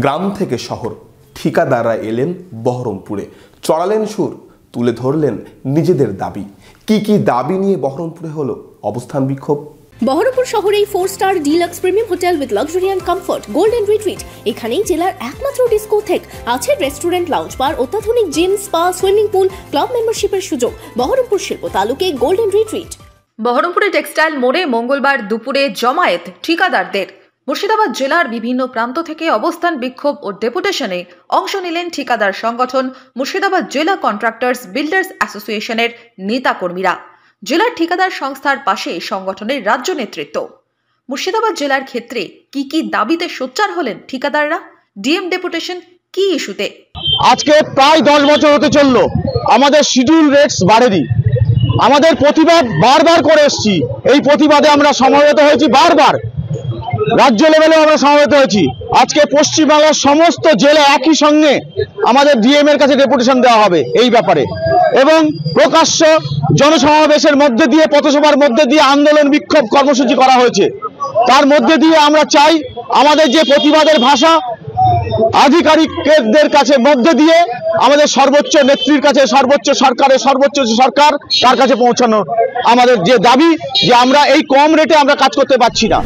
গ্রাম থেকে শহর ঠিকাদাররা এলেন বহরমপুরে, চড়ালেন সুর, তুলে ধরলেন নিজেদের দাবি। কি দাবি নিয়ে বহরমপুরে হলো অবস্থান বিক্ষোভ? বহরমপুর শহরেই 4-স্টার deluxe premium hotel with luxury and comfort golden retreat. এখানেই জেলার একমাত্র ডিস্কোথেক, আছে রেস্টুরেন্ট, লাউঞ্জ বার, অত্যাধুনিক gym, spa, swimming pool, club মেম্বারশিপের সুযোগ। বহরমপুর শিল্প তালুকে গোল্ডেন রিট্রিট। বহরমপুরে টেক্সটাইল মোড়ে মঙ্গলবার দুপুরে জমায়েত ঠিকাদারদের। মুর্শিদাবাদ জেলার বিভিন্ন প্রান্ত থেকে অবস্থান বিক্ষোভ ও ডেপুটেশনে অংশ নিলেন ঠিকাদার সংগঠন মুর্শিদাবাদ জেলা কন্ট্রাক্টরস বিল্ডার্স অ্যাসোসিয়েশনের নেতাকর্মীরা। জেলার ঠিকাদার সংস্থার পাশে সংগঠনের রাজ্য নেতৃত্ব। মুর্শিদাবাদ জেলার ক্ষেত্রে কি দাবিতে সোচ্চার হলেন ঠিকাদাররা? ডিএম ডেপুটেশন কি ইস্যুতে? আজকে প্রায় 10 বছর হতে চললো আমাদের শিডিউল রেটস বাড়েনি। আমাদের প্রতিবাদ বারবার করে এসেছি, এই প্রতিবাদে আমরা সমবেত হয়েছি, বারবার রাজ্য লেভেলেও আমরা সমবেত হয়েছি। আজকে পশ্চিমবাংলার সমস্ত জেলা একই সঙ্গে আমাদের ডিএম এর কাছে ডেপুটেশন দেওয়া হবে এই ব্যাপারে, এবং প্রকাশ্য জনসমাবেশের মধ্যে দিয়ে, পথসভার মধ্যে দিয়ে আন্দোলন বিক্ষোভ কর্মসূচি করা হয়েছে। তার মধ্যে দিয়ে আমরা চাই আমাদের যে প্রতিবাদের ভাষা আধিকারিকদের কাছে মধ্যে দিয়ে আমাদের সর্বোচ্চ নেত্রীর কাছে, সর্বোচ্চ সরকারের সর্বোচ্চ সরকার তার কাছে পৌঁছানো আমাদের যে দাবি, যে আমরা এই কম রেটে আমরা কাজ করতে পারছি না।